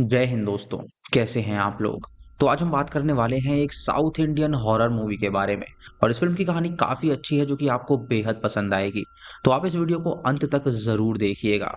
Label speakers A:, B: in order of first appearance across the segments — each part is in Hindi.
A: जय हिंद दोस्तों। कैसे हैं आप लोग। तो आज हम बात करने वाले हैं एक साउथ इंडियन हॉरर मूवी के बारे में। और इस फिल्म की कहानी काफ़ी अच्छी है जो कि आपको बेहद पसंद आएगी। तो आप इस वीडियो को अंत तक ज़रूर देखिएगा।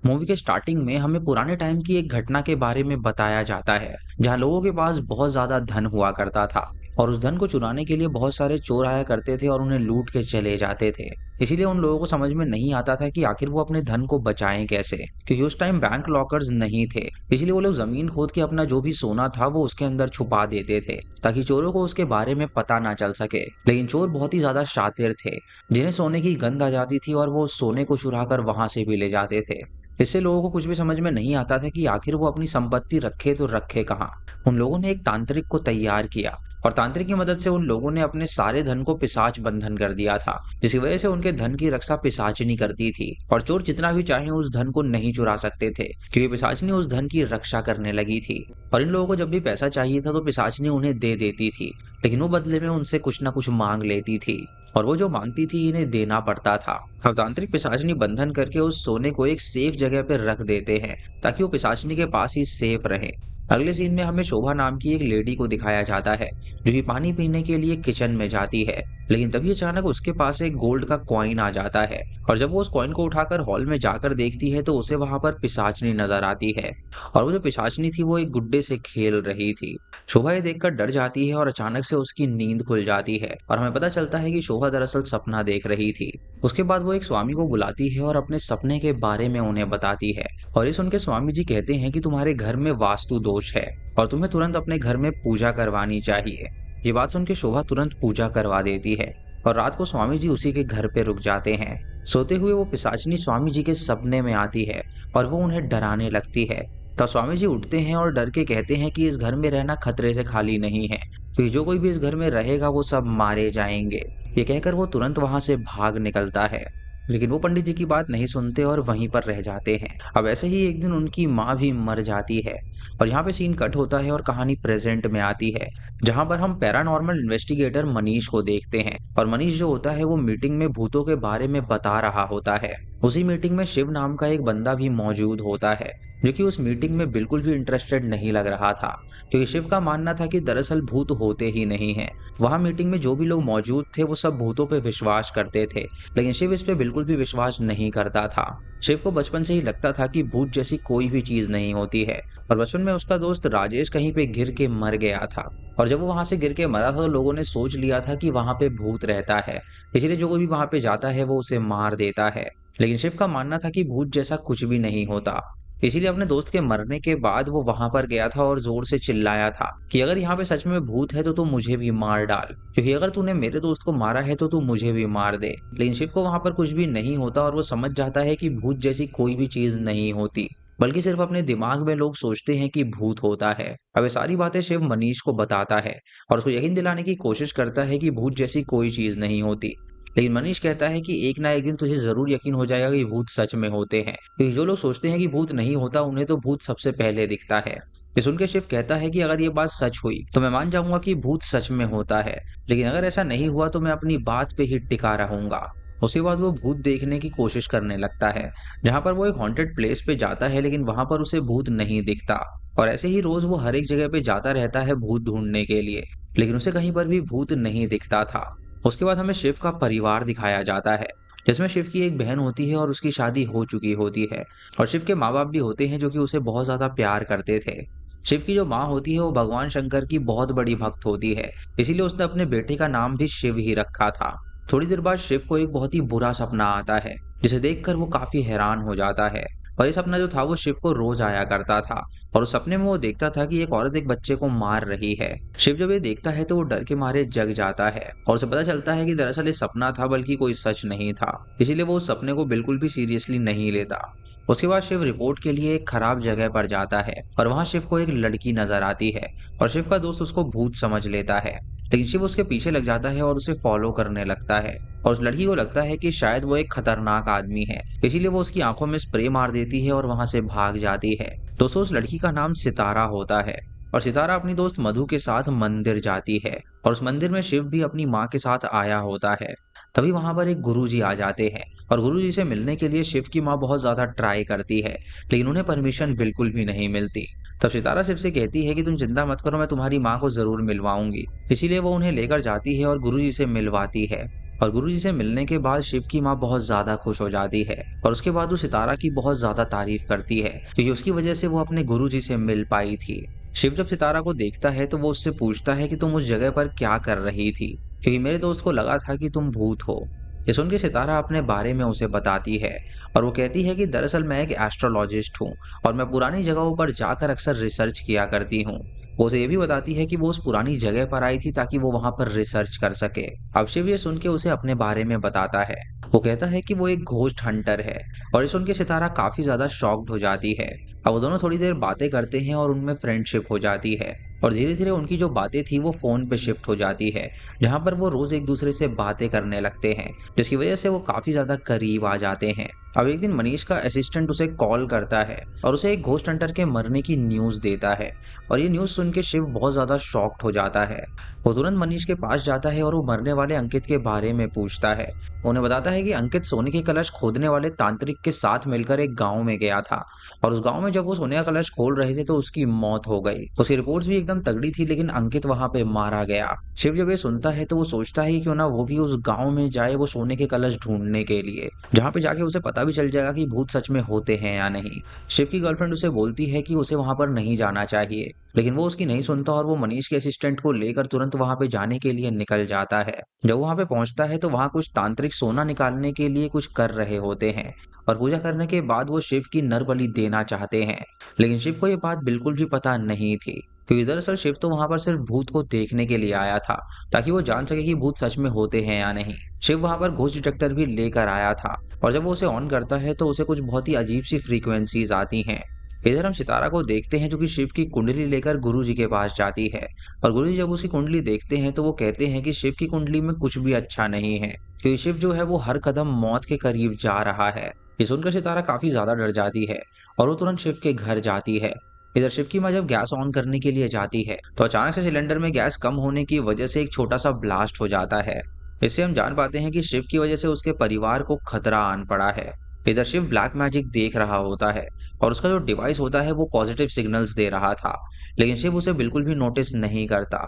A: मूवी के स्टार्टिंग में हमें पुराने टाइम की एक घटना के बारे में बताया जाता है, जहां लोगों के पास बहुत ज़्यादा धन हुआ करता था और उस धन को चुराने के लिए बहुत सारे चोर आया करते थे और उन्हें लूट के चले जाते थे। इसीलिए उन लोगों को समझ में नहीं आता था कि आखिर वो अपने धन को बचाएं कैसे, क्योंकि उस टाइम बैंक लॉकर्स नहीं थे। इसलिए वो लोग जमीन खोद के अपना जो भी सोना था वो उसके अंदर छुपा देते थे, ताकि चोरों को उसके बारे में पता ना चल सके। लेकिन चोर बहुत ही ज्यादा शातिर थे, जिन्हें सोने की गंध आ जाती थी और वो सोने को चुरा कर वहां से भी ले जाते थे। इससे लोगों को कुछ भी समझ में नहीं आता था कि आखिर वो अपनी संपत्ति रखे तो रखे कहाँ। उन लोगों ने एक तांत्रिक को तैयार किया और तांत्रिक की मदद से उन लोगों ने अपने सारे धन को पिशाच बंधन कर दिया था, जिसकी वजह से उनके धन की रक्षा पिशाचिनी करती थी और चोर जितना भी चाहे उस धन को नहीं चुरा सकते थे, क्योंकि पिशाचिनी उस धन की रक्षा करने लगी थी। और इन लोगों को जब भी पैसा चाहिए था तो पिशाचिनी उन्हें दे देती थी, लेकिन वो बदले में उनसे कुछ ना कुछ मांग लेती थी और वो जो मांगती थी इन्हें देना पड़ता था। अब तांत्रिक पिशाचिनी बंधन करके उस सोने को एक सेफ जगह पर रख देते हैं, ताकि वो पिशाचिनी के पास ही सेफ रहे। अगले सीन में हमें शोभा नाम की एक लेडी को दिखाया जाता है, जो कि पानी पीने के लिए किचन में जाती है। लेकिन तभी अचानक उसके पास एक गोल्ड का कॉइन आ जाता है और जब वो उस कॉइन को उठाकर हॉल में जाकर देखती है तो उसे वहां पर पिशाचनी नजर आती है। और वो जो पिशाचनी थी वो एक गुड्डे से खेल रही थी। शोभा ये देखकर डर जाती है और अचानक से उसकी नींद खुल जाती है और हमें पता चलता है कि शोभा दरअसल सपना देख रही थी। उसके बाद वो एक स्वामी को बुलाती है और अपने सपने के बारे में उन्हें बताती है। और ये सुन के स्वामी जी कहते हैं कि तुम्हारे घर में वास्तु दोष है और तुम्हें तुरंत अपने घर में पूजा करवानी चाहिए। ये बात सुन के शोभा तुरंत पूजा करवा देती है और रात को स्वामी जी उसी के घर पे रुक जाते हैं। सोते हुए वो पिशाचनी स्वामी जी के सपने में आती है और वो उन्हें डराने लगती है। तब स्वामी जी उठते हैं और डर के कहते हैं कि इस घर में रहना खतरे से खाली नहीं है, क्योंकि जो कोई भी इस घर में रहेगा वो सब मारे जाएंगे। ये कहकर वो तुरंत वहां से भाग निकलता है। लेकिन वो पंडित जी की बात नहीं सुनते और वहीं पर रह जाते हैं। अब ऐसे ही एक दिन उनकी माँ भी मर जाती है और यहाँ पे सीन कट होता है और कहानी प्रेजेंट में आती है, जहाँ पर हम पैरानॉर्मल इन्वेस्टिगेटर मनीष को देखते हैं। और मनीष जो होता है वो मीटिंग में भूतों के बारे में बता रहा होता है। उसी मीटिंग में शिव नाम का एक बंदा भी मौजूद होता है, जो कि उस मीटिंग में बिल्कुल भी इंटरेस्टेड नहीं लग रहा था, क्योंकि शिव का मानना था कि दरअसल भूत होते ही नहीं हैं। वहां मीटिंग में जो भी लोग मौजूद थे वो सब भूतों पे विश्वास करते थे, लेकिन शिव इस पे बिल्कुल भी विश्वास नहीं करता था। शिव को बचपन से ही लगता था कि भूत जैसी कोई भी चीज नहीं होती है। और बचपन में उसका दोस्त राजेश कहीं पे गिर के मर गया था और जब वो वहां से गिर के मरा था तो लोगों ने सोच लिया था कि वहां पे भूत रहता है, इसलिए जो कोई भी वहां पे जाता है वो उसे मार देता है। लेकिन शिव का मानना था कि भूत जैसा कुछ भी नहीं होता। इसीलिए अपने दोस्त के मरने के बाद वो वहां पर गया था और जोर से चिल्लाया था कि अगर यहाँ पे सच में भूत है तो तू मुझे भी मार डाल, क्योंकि अगर तूने मेरे दोस्त को मारा है तो तू मुझे भी मार दे। लेकिन शिव को वहां पर कुछ भी नहीं होता और वो समझ जाता है कि भूत जैसी कोई भी चीज नहीं होती, बल्कि सिर्फ अपने दिमाग में लोग सोचते हैं कि भूत होता है। अब ये सारी बातें शिव मनीष को बताता है और उसको यकीन दिलाने की कोशिश करता है कि भूत जैसी कोई चीज नहीं होती। लेकिन मनीष कहता है कि एक ना एक दिन तुझे जरूर यकीन हो जाएगा कि भूत सच में होते हैं, क्योंकि जो लोग सोचते हैं कि भूत नहीं होता उन्हें तो भूत सबसे पहले दिखता है। ये सुन के शिव कहता है कि अगर ये बात सच हुई तो मैं मान जाऊंगा कि भूत सच में होता है, लेकिन अगर ऐसा नहीं हुआ तो मैं अपनी बात पे ही टिका रहूंगा। उसके बाद वो भूत देखने की कोशिश करने लगता है, जहां पर वो एक हॉन्टेड प्लेस पे जाता है, लेकिन वहां पर उसे भूत नहीं दिखता। और ऐसे ही रोज वो हर एक जगह पे जाता रहता है भूत ढूंढने के लिए, लेकिन उसे कहीं पर भी भूत नहीं दिखता था। उसके बाद हमें शिव का परिवार दिखाया जाता है, जिसमें शिव की एक बहन होती है और उसकी शादी हो चुकी होती है। और शिव के माँ बाप भी होते हैं जो कि उसे बहुत ज्यादा प्यार करते थे। शिव की जो माँ होती है वो भगवान शंकर की बहुत बड़ी भक्त होती है, इसीलिए उसने अपने बेटे का नाम भी शिव ही रखा था। थोड़ी देर बाद शिव को एक बहुत ही बुरा सपना आता है, जिसे देखकर वो काफी हैरान हो जाता है। और ये सपना जो था वो शिव को रोज आया करता था और उस सपने में वो देखता था कि एक औरत एक बच्चे को मार रही है। शिव जब ये देखता है तो वो डर के मारे जग जाता है और उसे पता चलता है कि दरअसल ये सपना था, बल्कि कोई सच नहीं था। इसीलिए वो उस सपने को बिल्कुल भी सीरियसली नहीं लेता। उसके बाद शिव रिपोर्ट के लिए एक खराब जगह पर जाता है और वहां शिव को एक लड़की नजर आती है और शिव का दोस्त उसको भूत समझ लेता है। लेकिन शिव उसके पीछे लग जाता है और उसे फॉलो करने लगता है और उस लड़की को लगता है कि शायद वो एक खतरनाक आदमी है, इसीलिए वो उसकी आंखों में स्प्रे मार देती है और वहां से भाग जाती है। दोस्तों उस लड़की का नाम सितारा होता है और सितारा अपनी दोस्त मधु के साथ मंदिर जाती है और उस मंदिर में शिव भी अपनी माँ के साथ आया होता है। तभी वहां पर एक गुरुजी आ जाते हैं और गुरुजी से मिलने के लिए शिव की माँ बहुत ज्यादा ट्राई करती है, लेकिन उन्हें परमिशन बिल्कुल भी नहीं मिलती। तब सितारा शिव से कहती है कि तुम चिंता मत करो, मैं तुम्हारी माँ को जरूर मिलवाऊंगी। इसीलिए वो उन्हें लेकर जाती है और गुरुजी से मिलवाती है। और गुरुजी से मिलने के बाद शिव की माँ बहुत ज्यादा खुश हो जाती है और उसके बाद वो सितारा की बहुत ज्यादा तारीफ करती है क्योंकि उसकी वजह से वो अपने गुरुजी से मिल पाई थी। शिव जब सितारा को देखता है तो वो उससे पूछता है कि तुम उस जगह पर क्या कर रही थी, क्योंकि मेरे दोस्त को लगा था कि तुम भूत हो। ये सुन के सितारा अपने बारे में उसे बताती है और वो कहती है कि दरअसल मैं एक एस्ट्रोलॉजिस्ट हूँ और मैं पुरानी जगहों पर जाकर अक्सर रिसर्च किया करती हूँ। वो उसे ये भी बताती है कि वो उस पुरानी जगह पर आई थी ताकि वो वहां पर रिसर्च कर सके। अब शिव ये सुन के उसे अपने बारे में बताता है। वो कहता है कि वो एक घोस्ट हंटर है और ये सुन के सितारा काफी ज्यादा शॉक्ड हो जाती है। अब वो दोनों थोड़ी देर बातें करते हैं और उनमें फ्रेंडशिप हो जाती है और धीरे धीरे उनकी जो बातें थी वो फोन पे शिफ्ट हो जाती है, जहां पर वो रोज एक दूसरे से बातें करने लगते हैं, जिसकी वजह से वो काफी ज्यादा करीब आ जाते हैं। अब एक दिन मनीष का असिस्टेंट उसे कॉल करता है और उसे एक घोस्ट हंटर के मरने की न्यूज देता है और ये न्यूज सुन के शिव बहुत ज्यादा शॉक्ड हो जाता है। वो तुरंत मनीष के पास जाता है और वो मरने वाले अंकित के बारे में पूछता है। उन्हें बताता है कि अंकित सोने के कलश खोदने वाले तांत्रिक के साथ मिलकर एक गांव में गया था और उस गांव में जब वो सोने का कलश खोल रहे थे तो उसकी मौत हो गई। उसकी रिपोर्ट्स भी एकदम तगड़ी थी लेकिन अंकित वहां पे मारा गया। शिव जब ये सुनता है तो वो सोचता है कि क्यों ना वो भी उस गांव में जाए वो सोने के कलश ढूंढने के लिए, जहाँ पे जाके उसे पता भी चल जाएगा कि भूत सच में होते हैं या नहीं। शिव की गर्लफ्रेंड उसे बोलती है कि उसे वहां पर नहीं जाना चाहिए, लेकिन वो उसकी नहीं सुनता और वो मनीष के असिस्टेंट को लेकर तुरंत वहां पे जाने के लिए निकल जाता है। जब वहां पे पहुंचता है तो वहां कुछ तांत्रिक सोना निकालने के लिए कुछ कर रहे होते हैं और पूजा करने के बाद वो शिव की नर बलि देना चाहते हैं, लेकिन शिव को ये बात बिल्कुल भी पता नहीं थी क्योंकि दरअसल शिव तो वहां पर सिर्फ भूत को देखने के लिए आया था ताकि वो जान सके कि भूत सच में होते हैं या नहीं। शिव वहां पर घोस्ट डिटेक्टर भी लेकर आया था और जब वो उसे ऑन करता है तो उसे कुछ बहुत ही अजीब सी फ्रीक्वेंसीज आती हैं। इधर हम सितारा को देखते हैं जो कि शिव की कुंडली लेकर गुरुजी के पास जाती है और गुरुजी जब उसकी कुंडली देखते हैं तो वो कहते हैं कि शिव की कुंडली में कुछ भी अच्छा नहीं है क्योंकि शिव जो है वो हर कदम मौत के करीब जा रहा है। ये सुनकर सितारा काफी ज्यादा डर जाती है और वो तुरंत शिव के घर जाती है। इधर शिव की माँ जब गैस ऑन करने के लिए जाती है तो अचानक से सिलेंडर में गैस कम होने की वजह से एक छोटा सा ब्लास्ट हो जाता है। इससे हम जान पाते हैं कि शिव की वजह से उसके परिवार को खतरा आन पड़ा है। इधर शिव ब्लैक मैजिक देख रहा होता है और उसका जो डिवाइस होता है वो पॉजिटिव सिग्नल्स दे रहा था, लेकिन शिव उसे बिल्कुल भी नोटिस नहीं करता।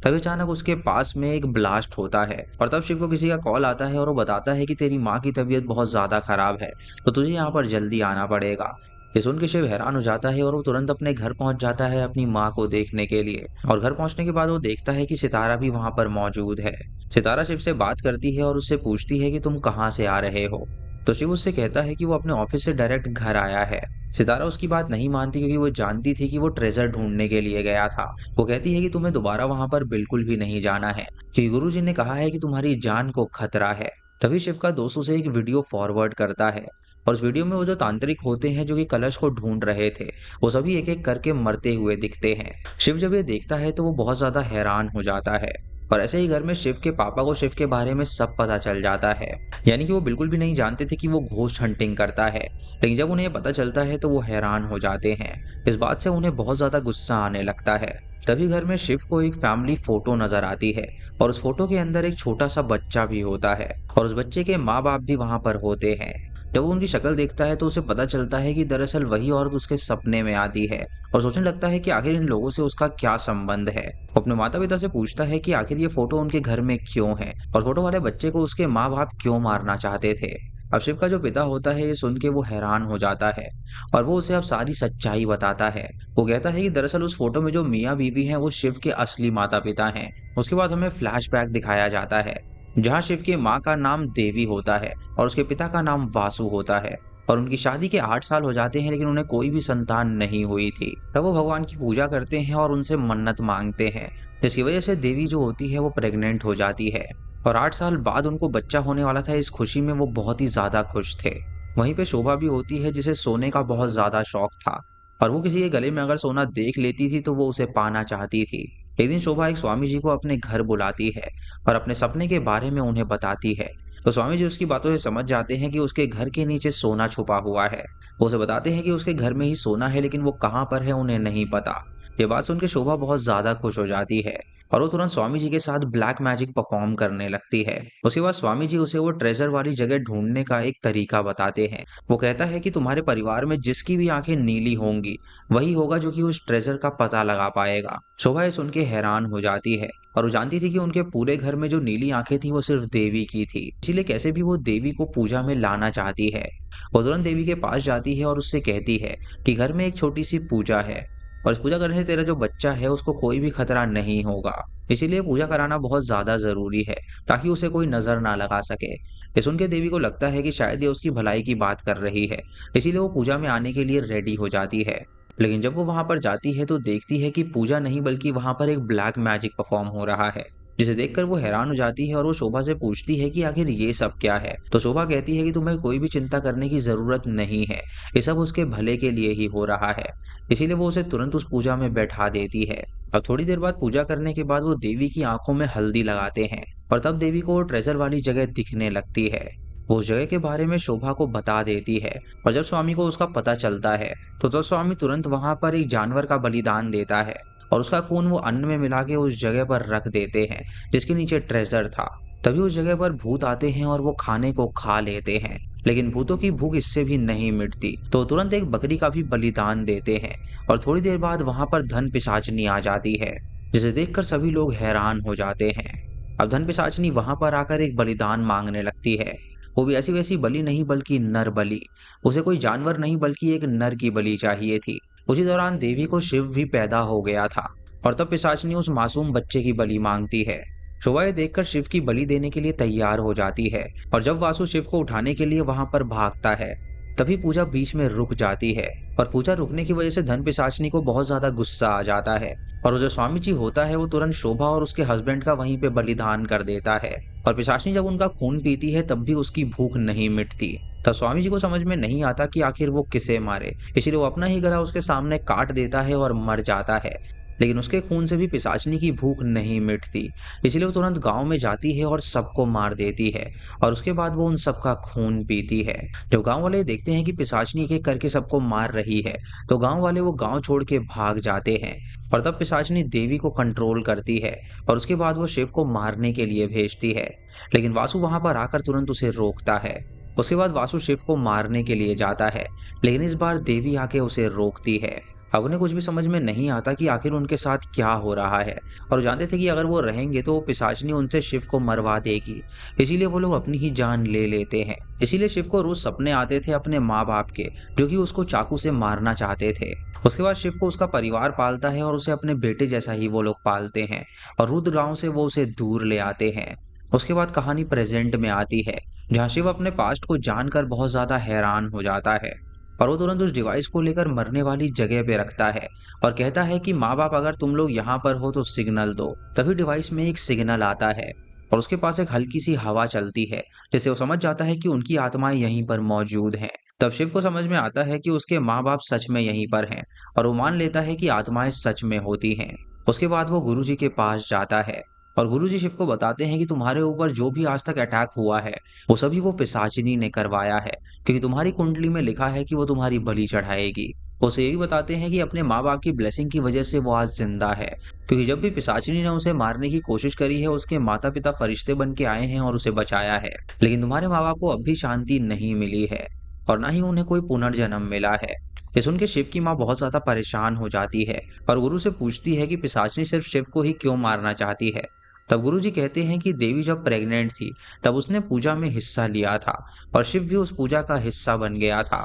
A: तभी अचानक उसके पास में एक ब्लास्ट होता है और तब शिव को किसी का कॉल आता है और वो बताता है कि तेरी माँ की तबीयत बहुत ज्यादा खराब है तो तुझे यहाँ पर जल्दी आना पड़ेगा। ये सुन के शिव हैरान हो जाता है और वो तुरंत अपने घर पहुंच जाता है अपनी माँ को देखने के लिए और घर पहुंचने के बाद वो देखता है कि सितारा भी वहां पर मौजूद है। सितारा शिव से बात करती है और उससे पूछती है कि तुम कहाँ से आ रहे हो, तो शिव उससे कहता है कि वो अपने ऑफिस से डायरेक्ट घर आया है। सितारा उसकी बात नहीं मानती क्योंकि वो जानती थी कि वो ट्रेजर ढूंढने के लिए गया था। वो कहती है कि तुम्हें दोबारा वहां पर बिल्कुल भी नहीं जाना है क्योंकि गुरुजी ने कहा है कि तुम्हारी जान को खतरा है। तभी शिव का दोस्त उसे एक वीडियो फॉरवर्ड करता है और उस वीडियो में वो जो तांत्रिक होते हैं जो कि कलश को ढूंढ रहे थे वो सभी एक एक करके मरते हुए दिखते हैं। शिव जब ये देखता है तो वो बहुत ज्यादा हैरान हो जाता है और ऐसे ही घर में शिव के पापा को शिव के बारे में सब पता चल जाता है। यानी कि वो बिल्कुल भी नहीं जानते थे कि वो घोस्ट हंटिंग करता है, लेकिन जब उन्हें पता चलता है तो वो हैरान हो जाते हैं। इस बात से उन्हें बहुत ज्यादा गुस्सा आने लगता है। तभी घर में शिव को एक फैमिली फोटो नजर आती है और उस फोटो के अंदर एक छोटा सा बच्चा भी होता है और उस बच्चे के माँ बाप भी वहां पर होते हैं। जब वो उनकी शक्ल देखता है तो उसे पता चलता है कि दरअसल वही औरत उसके सपने में आती है और सोचने लगता है कि आखिर इन लोगों से उसका क्या संबंध है। वो अपने माता पिता से पूछता है कि आखिर ये फोटो उनके घर में क्यों है और फोटो वाले बच्चे को उसके माँ बाप क्यों मारना चाहते थे। अब शिव का जो पिता होता है ये सुन के वो हैरान हो जाता है और वो उसे अब सारी सच्चाई बताता है। वो कहता है कि दरअसल उस फोटो में जो मियाँ बीबी हैं वो शिव के असली माता पिता हैं। उसके बाद हमें फ्लैशबैक दिखाया जाता है जहाँ शिव की माँ का नाम देवी होता है और उसके पिता का नाम वासु होता है और उनकी शादी के 8 साल हो जाते हैं लेकिन उन्हें कोई भी संतान नहीं हुई थी। तब वो भगवान की पूजा करते हैं और उनसे मन्नत मांगते हैं, जिसकी वजह से देवी जो होती है वो प्रेग्नेंट हो जाती है और 8 साल बाद उनको बच्चा होने वाला था। इस खुशी में वो बहुत ही ज्यादा खुश थे। वहीं पे शोभा भी होती है जिसे सोने का बहुत ज्यादा शौक था और वो किसी के गले में अगर सोना देख लेती थी तो वो उसे पाना चाहती थी। एक दिन शोभा एक स्वामी जी को अपने घर बुलाती है और अपने सपने के बारे में उन्हें बताती है। तो स्वामी जी उसकी बातों से समझ जाते हैं कि उसके घर के नीचे सोना छुपा हुआ है। वो उसे बताते हैं कि उसके घर में ही सोना है लेकिन वो कहाँ पर है उन्हें नहीं पता। ये बात सुनकर शोभा बहुत ज्यादा खुश हो जाती है और वो तुरंत स्वामी जी के साथ ब्लैक मैजिक परफॉर्म करने लगती है। उसके बाद स्वामी जी उसे वो ट्रेजर वाली जगह ढूंढने का एक तरीका बताते हैं। वो कहता है कि तुम्हारे परिवार में जिसकी भी आंखें नीली होंगी वही होगा जो कि उस ट्रेजर का पता लगा पाएगा। शोभा ये सुन के हैरान हो जाती है और वो जानती थी कि उनके पूरे घर में जो नीली आंखें थी वो सिर्फ देवी की थी, इसीलिए कैसे भी वो देवी को पूजा में लाना चाहती है। वो तुरंत देवी के पास जाती है और उससे कहती है कि घर में एक छोटी सी पूजा है और इस पूजा करने से तेरा जो बच्चा है उसको कोई भी खतरा नहीं होगा, इसीलिए पूजा कराना बहुत ज्यादा जरूरी है ताकि उसे कोई नजर ना लगा सके। ये सुन के देवी को लगता है कि शायद ये उसकी भलाई की बात कर रही है, इसीलिए वो पूजा में आने के लिए रेडी हो जाती है। लेकिन जब वो वहां पर जाती है तो देखती है कि पूजा नहीं बल्कि वहां पर एक ब्लैक मैजिक परफॉर्म हो रहा है, जिसे देखकर वो हैरान हो जाती है और वो शोभा से पूछती है कि आखिर ये सब क्या है। तो शोभा कहती है कि तुम्हें कोई भी चिंता करने की जरूरत नहीं है, ये सब उसके भले के लिए ही हो रहा है, इसीलिए वो उसे तुरंत उस पूजा में बैठा देती है। अब थोड़ी देर बाद पूजा करने के बाद वो देवी की आंखों में हल्दी लगाते हैं और तब देवी को वो ट्रेजर वाली जगह दिखने लगती है। वो उस जगह के बारे में शोभा को बता देती है और जब स्वामी को उसका पता चलता है तो तब स्वामी तुरंत वहां पर एक जानवर का बलिदान देता है और उसका खून वो अन्न में मिला के उस जगह पर रख देते हैं जिसके नीचे ट्रेजर था। तभी उस जगह पर भूत आते हैं और वो खाने को खा लेते हैं, लेकिन भूतों की भूख इससे भी नहीं मिटती तो तुरंत एक बकरी का भी बलिदान देते हैं और थोड़ी देर बाद वहां पर धन पिशाचनी आ जाती है, जिसे देखकर सभी लोग हैरान हो जाते हैं। अब धन पिशाचनी वहां पर आकर एक बलिदान मांगने लगती है, वो भी ऐसी वैसी बलि नहीं बल्कि नर बलि। उसे कोई जानवर नहीं बल्कि एक नर की बलि चाहिए थी। उसी दौरान देवी को शिव भी पैदा हो गया था और तब पिशाचनी उस मासूम बच्चे की बलि मांगती है। शोभा ये देखकर शिव की बलि देने के लिए तैयार हो जाती है और जब वासु शिव को उठाने के लिए वहां पर भागता है तभी पूजा बीच में रुक जाती है और पूजा रुकने की वजह से धन पिशाचनी को बहुत ज्यादा गुस्सा आ जाता है और वो जो स्वामी जी होता है वो तुरंत शोभा और उसके हस्बैंड का वहीं पे बलिदान कर देता है। और पिशाचनी जब उनका खून पीती है तब भी उसकी भूख नहीं मिटती। तब स्वामी जी को समझ में नहीं आता कि आखिर वो किसे मारे, इसीलिए वो अपना ही गला उसके सामने काट देता है और मर जाता है। लेकिन उसके खून से भी पिशाचनी की भूख नहीं मिटती, इसलिए वो तुरंत गांव में जाती है और सबको मार देती है और उसके बाद वो उन सबका खून पीती है। जब गांव वाले देखते हैं कि पिशाचनी एक एक करके सबको मार रही है तो गांव वाले वो गांव छोड़ के भाग जाते हैं और तब पिशाचनी देवी को कंट्रोल करती है और उसके बाद वो शिव को मारने के लिए भेजती है। लेकिन वासु वहां पर आकर तुरंत उसे रोकता है। उसके बाद वासु शिव को मारने के लिए जाता है, लेकिन इस बार देवी आके उसे रोकती है। अब उन्हें कुछ भी समझ में नहीं आता कि आखिर उनके साथ क्या हो रहा है और जानते थे कि अगर वो रहेंगे तो पिशाचनी उनसे शिव को मरवा देगी, इसीलिए वो लोग अपनी ही जान ले लेते हैं। इसीलिए शिव को रोज सपने आते थे अपने माँ बाप के, जो कि उसको चाकू से मारना चाहते थे। उसके बाद शिव को उसका परिवार पालता है और उसे अपने बेटे जैसा ही वो लोग पालते हैं और रुद्र गांव से वो उसे दूर ले आते हैं। उसके बाद कहानी प्रेजेंट में आती है जहाँ शिव अपने पास्ट को जानकर बहुत ज्यादा हैरान हो जाता है और वो तुरंत उस डिवाइस को लेकर मरने वाली जगह पे रखता है और कहता है कि माँ बाप अगर तुम लोग यहाँ पर हो तो सिग्नल दो। तभी डिवाइस में एक सिग्नल आता है और उसके पास एक हल्की सी हवा चलती है, जिससे वो समझ जाता है कि उनकी आत्माएं यहीं पर मौजूद हैं। तब शिव को समझ में आता है कि उसके माँ बाप सच में यहीं पर हैं और वो मान लेता है कि आत्माएं सच में होती हैं। उसके बाद वो गुरुजी के पास जाता है और गुरुजी शिव को बताते हैं कि तुम्हारे ऊपर जो भी आज तक अटैक हुआ है वो सभी वो पिशाचिनी ने करवाया है, क्योंकि तुम्हारी कुंडली में लिखा है कि वो तुम्हारी बलि चढ़ाएगी। उसे ये भी बताते हैं कि अपने माँ बाप की ब्लेसिंग की वजह से वो आज जिंदा है, क्योंकि जब भी पिशाचिनी ने उसे मारने की कोशिश करी है उसके माता पिता फरिश्ते बन के आए हैं और उसे बचाया है, लेकिन तुम्हारे माँ बाप को अब भी शांति नहीं मिली है और ना ही उन्हें कोई पुनर्जन्म मिला है। ये सुन के शिव की माँ बहुत ज्यादा परेशान हो जाती है और गुरु से पूछती है कि पिशाचिनी सिर्फ शिव को ही क्यों मारना चाहती है। तब गुरुजी कहते हैं कि देवी जब प्रेग्नेंट थी तब उसने पूजा में हिस्सा लिया था और शिव भी उस पूजा का हिस्सा बन गया था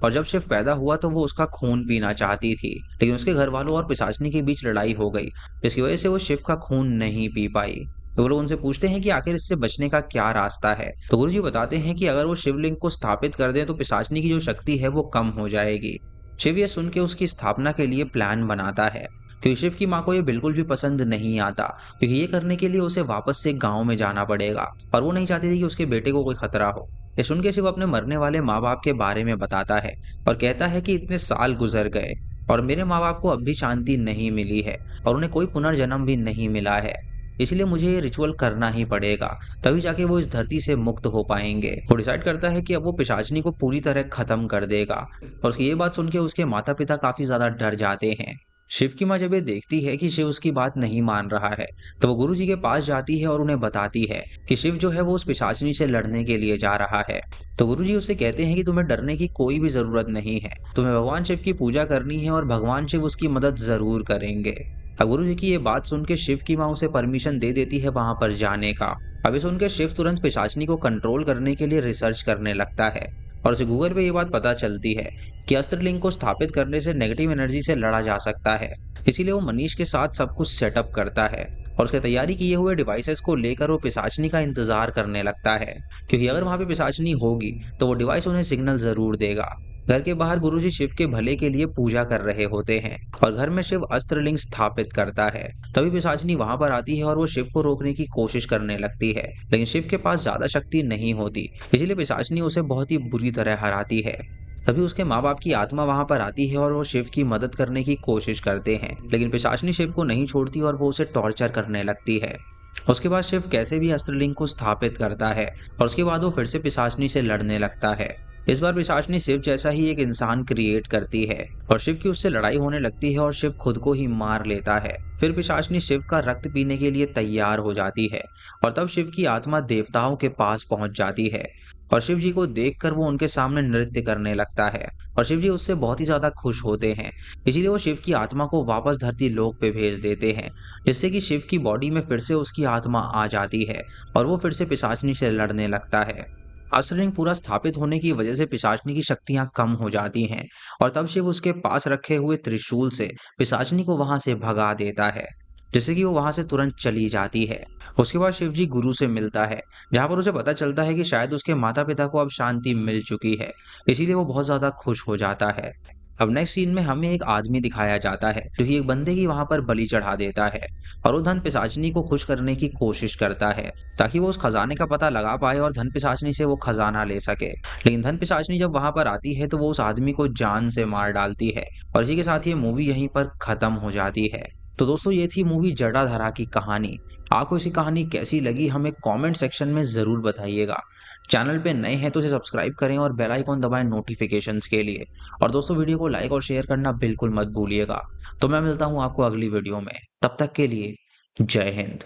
A: और जब शिव पैदा हुआ तो वो उसका खून पीना चाहती थी, लेकिन उसके घर वालों और पिशाचनी के बीच लड़ाई हो गई जिसकी वजह से वो शिव का खून नहीं पी पाई। तो वो लोग उनसे पूछते हैं कि आखिर इससे बचने का क्या रास्ता है। तो गुरुजी बताते हैं कि अगर वो शिवलिंग को स्थापित कर दें तो पिशाचनी की जो शक्ति है वो कम हो जाएगी। शिव ये सुन के उसकी स्थापना के लिए प्लान बनाता है, क्योंकि शिव की माँ को ये बिल्कुल भी पसंद नहीं आता, क्योंकि ये करने के लिए उसे वापस से गांव में जाना पड़ेगा और वो नहीं चाहती थी कि उसके बेटे को कोई खतरा हो। ये सुन के शिव अपने मरने वाले माँ बाप के बारे में बताता है और कहता है कि इतने साल गुजर गए और मेरे माँ बाप को अब भी शांति नहीं मिली है और उन्हें कोई पुनर्जन्म भी नहीं मिला है, इसलिए मुझे ये रिचुअल करना ही पड़ेगा, तभी जाके वो इस धरती से मुक्त हो पाएंगे। वो डिसाइड करता है कि अब वो पिशाचनी को पूरी तरह खत्म कर देगा और उसकी ये बात सुन के उसके माता पिता काफी ज्यादा डर जाते हैं शिव की माँ जब ये देखती है कि शिव उसकी बात नहीं मान रहा है, तो वो गुरुजी के पास जाती है और उन्हें बताती है कि शिव जो है वो उस पिशाचिनी से लड़ने के लिए जा रहा है। तो गुरुजी उससे कहते हैं कि तुम्हें डरने की कोई भी जरूरत नहीं है, तुम्हें भगवान शिव की पूजा करनी है और भगवान शिव उसकी मदद जरूर करेंगे। अब गुरुजी की ये बात सुन के शिव की माँ उसे परमिशन दे देती है वहां पर जाने का। अभी सुन के शिव तुरंत पिशाचिनी को कंट्रोल करने के लिए रिसर्च करने लगता है और उसे गूगल पे ये बात पता चलती है कि अस्त्रलिंग को स्थापित करने से नेगेटिव एनर्जी से लड़ा जा सकता है। इसीलिए वो मनीष के साथ सब कुछ सेटअप करता है और उसके तैयारी किए हुए डिवाइसेस को लेकर वो पिशाचनी का इंतजार करने लगता है, क्योंकि अगर वहां पे पिशाचनी होगी तो वो डिवाइस उन्हें सिग्नल जरूर देगा। घर के बाहर गुरुजी शिव के भले के लिए पूजा कर रहे होते हैं और घर में शिव अस्त्रलिंग स्थापित करता है। तभी पिशाचनी वहां पर आती है और वो शिव को रोकने की कोशिश करने लगती है, लेकिन शिव के पास ज्यादा शक्ति नहीं होती, इसीलिए पिशाचनी उसे बहुत ही बुरी तरह हराती है। तभी उसके माँ बाप की आत्मा वहां पर आती है और वो शिव की मदद करने की कोशिश करते हैं, लेकिन पिशाचनी शिव को नहीं छोड़ती और वो उसे टॉर्चर करने लगती है। उसके बाद शिव कैसे भी अस्त्रलिंग को स्थापित करता है और उसके बाद वो फिर से पिशाचनी से लड़ने लगता है। इस बार पिशाचनी शिव जैसा ही एक इंसान क्रिएट करती है और शिव की उससे लड़ाई होने लगती है और शिव खुद को ही मार लेता है। फिर पिशाचनी शिव का रक्त पीने के लिए तैयार हो जाती है और तब शिव की आत्मा देवताओं के पास पहुंच जाती है और शिव जी को देखकर वो उनके सामने नृत्य करने लगता है और शिव जी उससे बहुत ही ज्यादा खुश होते हैं। इसीलिए वो शिव की आत्मा को वापस धरती लोक पे भेज देते हैं, जिससे कि शिव की बॉडी में फिर से उसकी आत्मा आ जाती है और वो फिर से पिशाचनी से लड़ने लगता है। अस्त्रलिंग पूरा स्थापित होने की वजह से पिशाचनी की शक्तियां कम हो जाती हैं और तब शिव उसके पास रखे हुए त्रिशूल से पिशाचनी को वहां से भगा देता है, जिससे कि वो वहां से तुरंत चली जाती है। उसके बाद शिव जी गुरु से मिलता है, जहां पर उसे पता चलता है कि शायद उसके माता पिता को अब शांति मिल चुकी है, इसीलिए वो बहुत ज्यादा खुश हो जाता है। अब नेक्स्ट सीन में हमें एक आदमी दिखाया जाता है जो कि एक बंदे की वहां पर बलि चढ़ा देता है और वो धन पिशाचनी को खुश करने की कोशिश करता है ताकि वो उस खजाने का पता लगा पाए और धन पिशाचनी से वो खजाना ले सके। लेकिन धन पिशाचनी जब वहां पर आती है तो वो उस आदमी को जान से मार डालती है और इसी के साथ ये मूवी यहीं पर खत्म हो जाती है। तो दोस्तों ये थी मूवी जटाधारा की कहानी। आपको इसी कहानी कैसी लगी हमें कमेंट सेक्शन में जरूर बताइएगा। चैनल पे नए हैं तो इसे सब्सक्राइब करें और बेल आइकॉन दबाएं नोटिफिकेशंस के लिए। और दोस्तों वीडियो को लाइक और शेयर करना बिल्कुल मत भूलिएगा। तो मैं मिलता हूँ आपको अगली वीडियो में, तब तक के लिए जय हिंद।